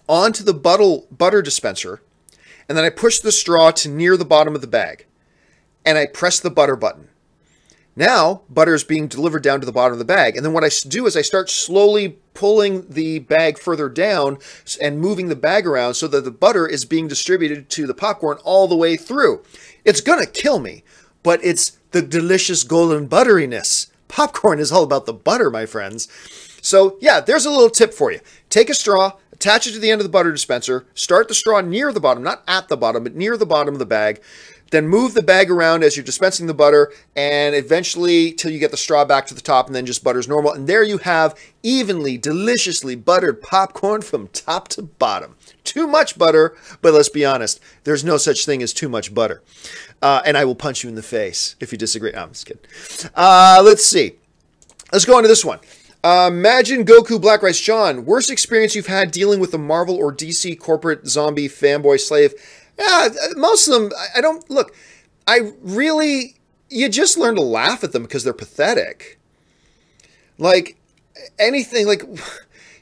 onto the butter dispenser, and then I push the straw to near the bottom of the bag, and I press the butter button. Now, butter is being delivered down to the bottom of the bag. And then what I do is I start slowly pulling the bag further down and moving the bag around so that the butter is being distributed to the popcorn all the way through. It's going to kill me, but it's the delicious golden butteriness. Popcorn is all about the butter, my friends. So, yeah, there's a little tip for you. Take a straw, attach it to the end of the butter dispenser, start the straw near the bottom, not at the bottom, but near the bottom of the bag. Then move the bag around as you're dispensing the butter, and eventually till you get the straw back to the top, and then just butter's normal. And there you have evenly, deliciously buttered popcorn from top to bottom. Too much butter, but let's be honest, there's no such thing as too much butter. And I will punch you in the face if you disagree. No, I'm just kidding. Let's see. Let's go on to this one. Imagine Goku Black Rice. John, worst experience you've had dealing with a Marvel or DC corporate zombie fanboy slave? Yeah, most of them, I don't, look, you just learn to laugh at them because they're pathetic. Like, anything, like,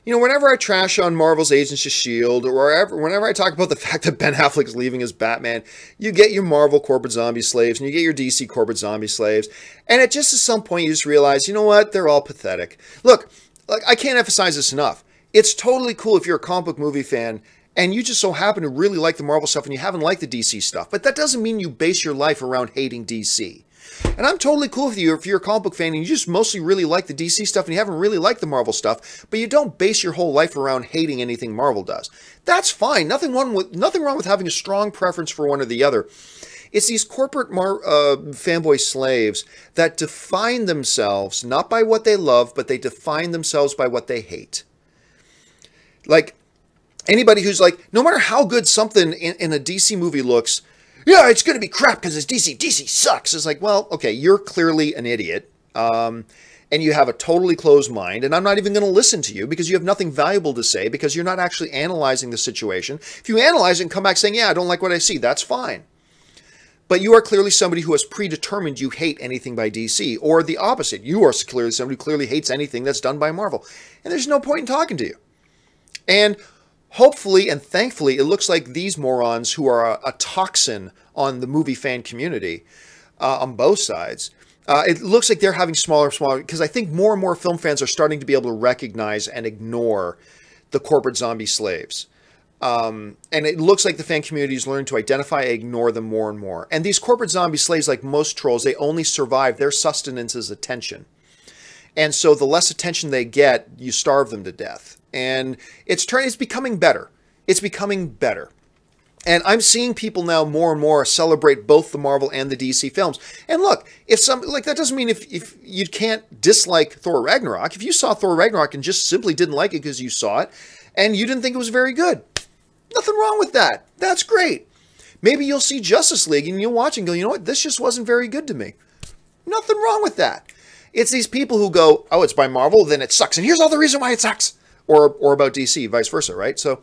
you know, whenever I trash on Marvel's Agents of S.H.I.E.L.D., or whenever I talk about the fact that Ben Affleck's leaving as Batman, you get your Marvel corporate zombie slaves, and you get your DC corporate zombie slaves, and at just at some point you just realize, you know what, they're all pathetic. Look, like, I can't emphasize this enough. It's totally cool if you're a comic book movie fan, and you just so happen to really like the Marvel stuff and you haven't liked the DC stuff. But that doesn't mean you base your life around hating DC. And I'm totally cool with you if you're a comic book fan and you just mostly really like the DC stuff and you haven't really liked the Marvel stuff, but you don't base your whole life around hating anything Marvel does. That's fine. Nothing wrong with having a strong preference for one or the other. It's these corporate fanboy slaves that define themselves not by what they love, but they define themselves by what they hate. Like, anybody who's like, no matter how good something in a DC movie looks, yeah, it's going to be crap because it's DC. DC sucks. It's like, well, okay, you're clearly an idiot. And you have a totally closed mind. And I'm not even going to listen to you because you have nothing valuable to say because you're not actually analyzing the situation. If you analyze it and come back saying, yeah, I don't like what I see, that's fine. But you are clearly somebody who has predetermined you hate anything by DC. Or the opposite. You are clearly somebody who clearly hates anything that's done by Marvel. And there's no point in talking to you. And hopefully and thankfully, it looks like these morons who are a toxin on the movie fan community on both sides, it looks like they're having smaller and smaller, because I think more and more film fans are starting to be able to recognize and ignore the corporate zombie slaves. And it looks like the fan community is learning to identify and ignore them more and more. And these corporate zombie slaves, like most trolls, they only survive. Their sustenance is attention. And so the less attention they get, you starve them to death. And it's becoming better. It's becoming better. And I'm seeing people now more and more celebrate both the Marvel and the DC films. And look, that doesn't mean if you can't dislike Thor Ragnarok. If you saw Thor Ragnarok and just simply didn't like it because you saw it and you didn't think it was very good, nothing wrong with that. That's great. Maybe you'll see Justice League and you'll watch and go, you know what, this just wasn't very good to me. Nothing wrong with that. It's these people who go, oh, it's by Marvel, then it sucks. And here's all the reason why it sucks. Or about DC, vice versa, right? So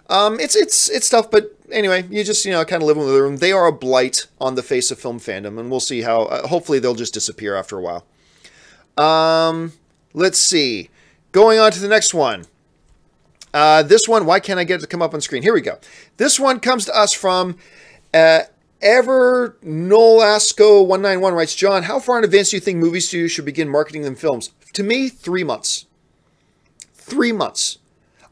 it's tough, but anyway, you just, kind of live with them. They are a blight on the face of film fandom, and we'll see how, hopefully they'll just disappear after a while. Let's see. Going on to the next one. This one, why can't I get it to come up on screen? Here we go. This one comes to us from Ever Nolasco 191 writes, John, how far in advance do you think movie studios should begin marketing them films? To me, 3 months. 3 months.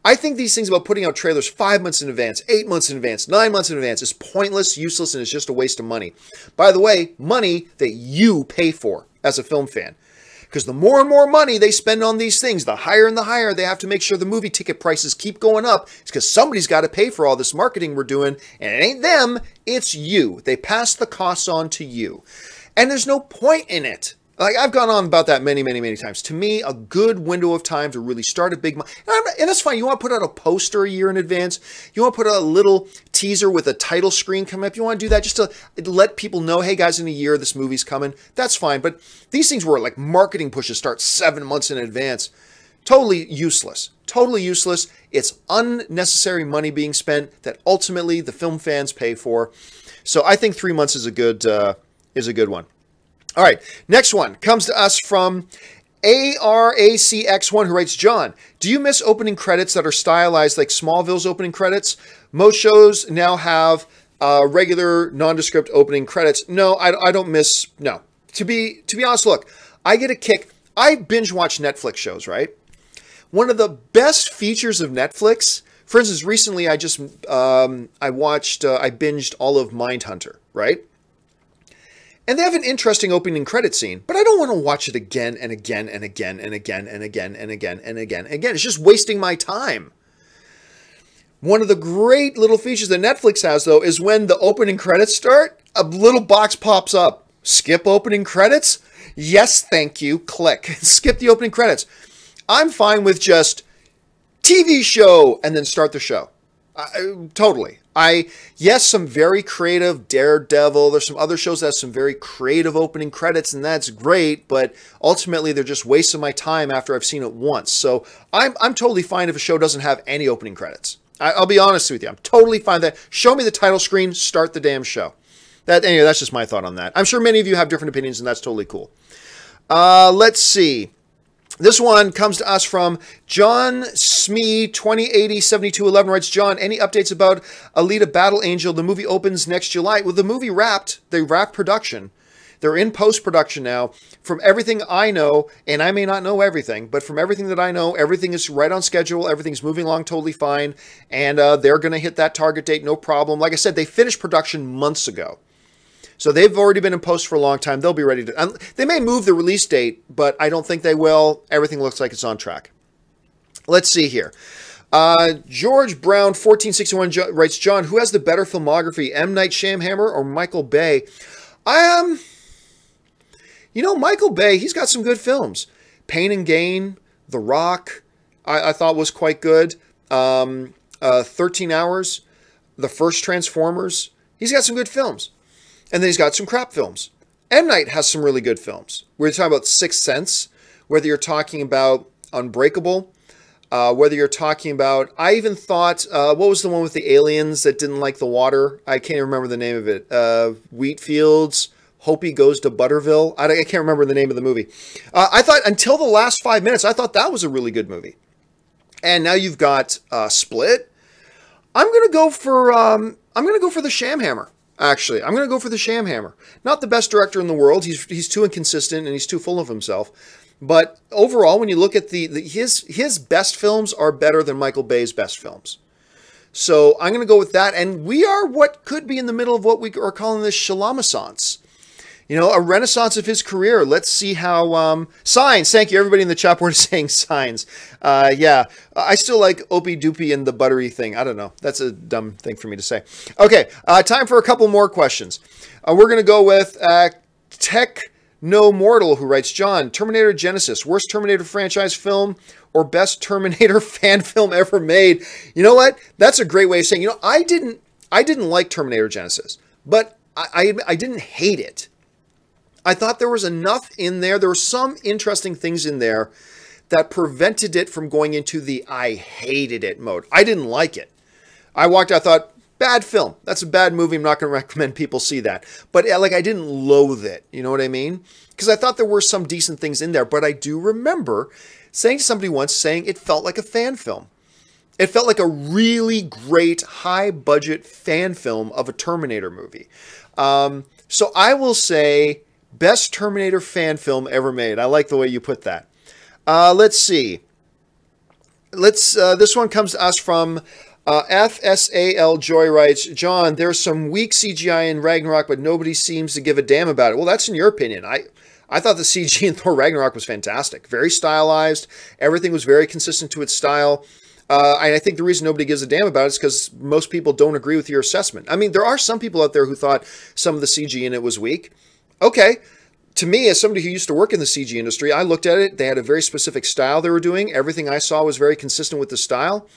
I think these things about putting out trailers 5 months in advance, 8 months in advance, 9 months in advance is pointless, useless, and it's just a waste of money. By the way, money that you pay for as a film fan. Because the more and more money they spend on these things, the higher and the higher they have to make sure the movie ticket prices keep going up. It's because somebody's got to pay for all this marketing we're doing, and it ain't them, it's you. They pass the costs on to you. And there's no point in it. Like, I've gone on about that many, many, many times. To me, a good window of time to really start a big... And that's fine. You want to put out a poster a year in advance. You want to put out a little teaser with a title screen coming up. You want to do that just to let people know, hey, guys, in a year, this movie's coming. That's fine. But these things where, like, marketing pushes start 7 months in advance, totally useless. Totally useless. It's unnecessary money being spent that ultimately the film fans pay for. So I think 3 months is a good one. All right, next one comes to us from ARACX1, who writes, John, do you miss opening credits that are stylized like Smallville's opening credits? Most shows now have regular nondescript opening credits. No, I don't miss, no. To be honest, look, I get a kick. I binge watch Netflix shows, right? One of the best features of Netflix, for instance, recently I binged all of Mindhunter, right? And they have an interesting opening credit scene, but I don't want to watch it again and again and again and again and again and again and again and again. It's just wasting my time. One of the great little features that Netflix has, though, is when the opening credits start, a little box pops up. Skip opening credits? Yes, thank you. Click. Skip the opening credits. I'm fine with just TV show and then start the show. Totally. Yes, some very creative Daredevil. There's some other shows that have some very creative opening credits, and that's great, but ultimately they're just wasting my time after I've seen it once. So I'm totally fine if a show doesn't have any opening credits. I'll be honest with you. I'm totally fine with that. Show me the title screen, start the damn show. Anyway, that's just my thought on that. I'm sure many of you have different opinions, and that's totally cool. Let's see. This one comes to us from John Smee 20807211, writes, John, any updates about Alita Battle Angel? The movie opens next July. Well, the movie wrapped. They wrapped production. They're in post-production now. From everything I know, and I may not know everything, but from everything that I know, everything is right on schedule. Everything's moving along totally fine, and they're going to hit that target date, no problem. Like I said, they finished production months ago. So they've already been in post for a long time. They'll be ready to... They may move the release date, but I don't think they will. Everything looks like it's on track. Let's see here. George Brown 1461 writes, John, who has the better filmography, M. Night Shyamalan or Michael Bay? Michael Bay, he's got some good films. Pain and Gain, The Rock, I thought was quite good. 13 Hours, the first Transformers. He's got some good films. And then he's got some crap films. M. Night has some really good films. We're talking about Sixth Sense, whether you're talking about Unbreakable, whether you're talking about... I even thought... what was the one with the aliens that didn't like the water? I can't even remember the name of it. Wheatfields, Hopi Goes to Butterville. I can't remember the name of the movie. I thought, until the last 5 minutes, I thought that was a really good movie. And now you've got Split. I'm going to go for the Shyamalan. Actually, I'm going to go for the Shyamalan. Not the best director in the world. He's too inconsistent and he's too full of himself. But overall, when you look at his best films are better than Michael Bay's best films. So I'm going to go with that. And we are what could be in the middle of what we are calling this Shyamalan. You know, a renaissance of his career. Let's see how... Signs. Thank you. Everybody in the chat board is saying signs. Yeah. I still like Opie Doopie and the buttery thing. I don't know. That's a dumb thing for me to say. Okay. Time for a couple more questions. We're going to go with Tech No Mortal, who writes, John, Terminator Genesis, worst Terminator franchise film or best Terminator fan film ever made? You know what? That's a great way of saying, I didn't like Terminator Genesis, but I didn't hate it. I thought there was enough in there. There were some interesting things in there that prevented it from going into the I hated it mode. I didn't like it. I thought, bad film. That's a bad movie. I'm not going to recommend people see that. But I didn't loathe it. You know what I mean? Because I thought there were some decent things in there. But I do remember saying to somebody once, it felt like a fan film. It felt like a really great high-budget fan film of a Terminator movie. So I will say... best Terminator fan film ever made. I like the way you put that. Let's see. This one comes to us from FSAL Joy writes, John, there's some weak CGI in Ragnarok, but nobody seems to give a damn about it. Well, that's in your opinion. I thought the CG in Thor Ragnarok was fantastic. Very stylized. Everything was very consistent to its style. And I think the reason nobody gives a damn about it is because most people don't agree with your assessment. I mean, there are some people out there who thought some of the CG in it was weak. Okay. To me, as somebody who used to work in the CG industry, I looked at it. They had a very specific style they were doing. Everything I saw was very consistent with the style.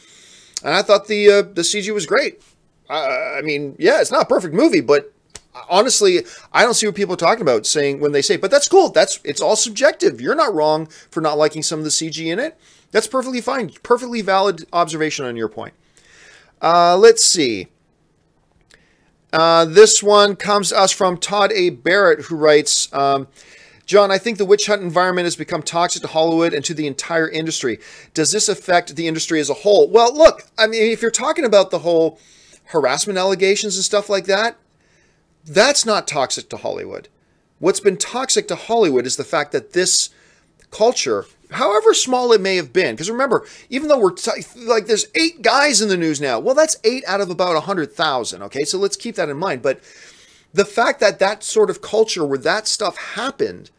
And I thought the CG was great. I mean, yeah, it's not a perfect movie, but honestly, I don't see what people are talking about saying when they say, but that's cool. It's all subjective. You're not wrong for not liking some of the CG in it. That's perfectly fine. Perfectly valid observation on your point. Let's see. This one comes to us from Todd A. Barrett, who writes, John, I think the witch hunt environment has become toxic to Hollywood and to the entire industry. Does this affect the industry as a whole? Well, look, I mean, if you're talking about the whole harassment allegations and stuff like that, that's not toxic to Hollywood. What's been toxic to Hollywood is the fact that this culture, however small it may have been, because remember, even though we're like there's 8 guys in the news now, well, that's 8 out of about 100,000. Okay, so let's keep that in mind. But the fact that that sort of culture where that stuff happened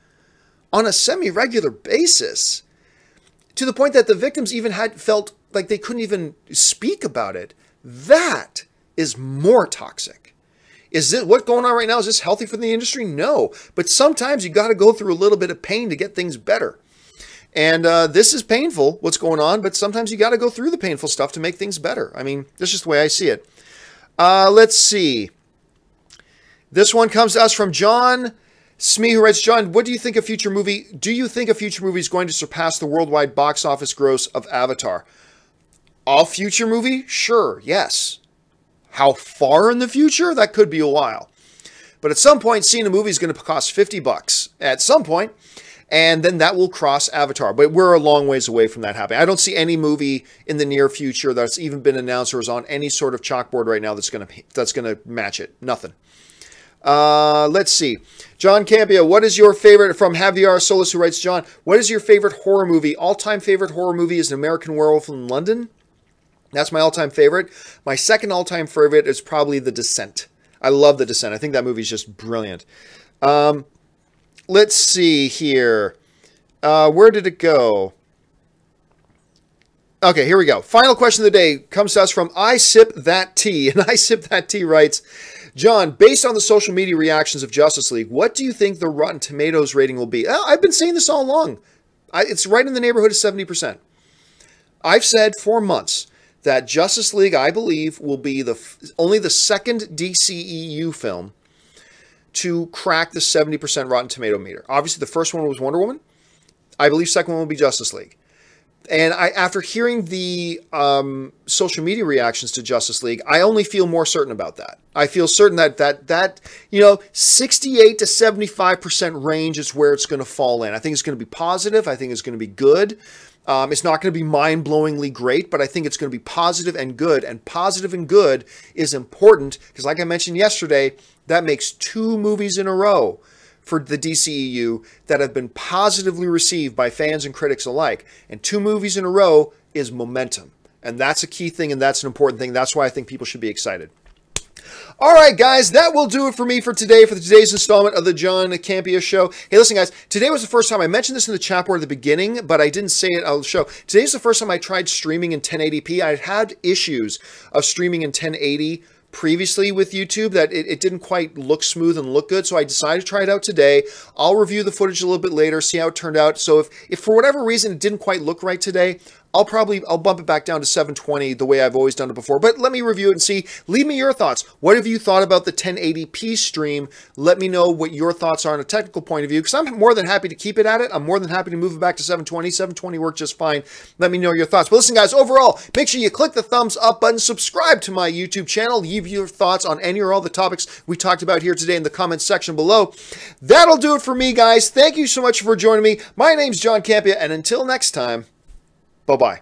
on a semi-regular basis, to the point that the victims even had felt like they couldn't even speak about it, that is more toxic. Is it what's going on right now? Is this healthy for the industry? No. But sometimes you got to go through a little bit of pain to get things better. And this is painful, what's going on, but sometimes you got to go through the painful stuff to make things better. I mean, that's just the way I see it. Let's see. This one comes to us from John Smee, who writes, John, what do you think a future movie? Do you think a future movie is going to surpass the worldwide box office gross of Avatar? A future movie? Sure, yes. How far in the future? That could be a while. But at some point, seeing a movie is going to cost $50 at some point, and then that will cross Avatar. But we're a long ways away from that happening. I don't see any movie in the near future that's even been announced or is on any sort of chalkboard right now that's going to match it. Nothing. Let's see. John Campea, what is your favorite, from Javier Solis, who writes, John, what is your favorite horror movie? All-time favorite horror movie is An American Werewolf in London. That's my all-time favorite. My second all-time favorite is probably The Descent. I love The Descent. I think that movie is just brilliant. Let's see here. Where did it go? Okay, here we go. Final question of the day comes to us from I Sip That Tea. And I Sip That Tea writes, John, based on the social media reactions of Justice League, what do you think the Rotten Tomatoes rating will be? I've been saying this all along. It's right in the neighborhood of 70%. I've said for months that Justice League, I believe, will be only the second DCEU film to crack the 70% Rotten Tomato meter. Obviously, the first one was Wonder Woman. I believe second one will be Justice League. And after hearing the social media reactions to Justice League, I only feel more certain about that. I feel certain that 68 to 75% range is where it's going to fall in. I think it's going to be positive. I think it's going to be good. It's not going to be mind-blowingly great, but I think it's going to be positive and good. And positive and good is important because, like I mentioned yesterday, that makes 2 movies in a row for the DCEU that have been positively received by fans and critics alike. And 2 movies in a row is momentum. And that's a key thing, and that's an important thing. That's why I think people should be excited. All right, guys, that will do it for me for today's installment of the John Campea Show. Hey, listen, guys, today was the first time, I mentioned this in the chat board at the beginning, but I didn't say it on the show. Today's the first time I tried streaming in 1080p. I had issues of streaming in 1080 previously with YouTube, that it didn't quite look smooth and look good, so I decided to try it out today. I'll review the footage a little bit later, see how it turned out. So if for whatever reason it didn't quite look right today, I'll bump it back down to 720 the way I've always done it before. But let me review it and see. Leave me your thoughts. What have you thought about the 1080p stream? Let me know what your thoughts are on a technical point of view, because I'm more than happy to keep it at it. I'm more than happy to move it back to 720. 720 worked just fine. Let me know your thoughts. But listen, guys, overall, make sure you click the thumbs up button, subscribe to my YouTube channel, leave your thoughts on any or all the topics we talked about here today in the comments section below. That'll do it for me, guys. Thank you so much for joining me. My name's John Campea, and until next time, bye-bye.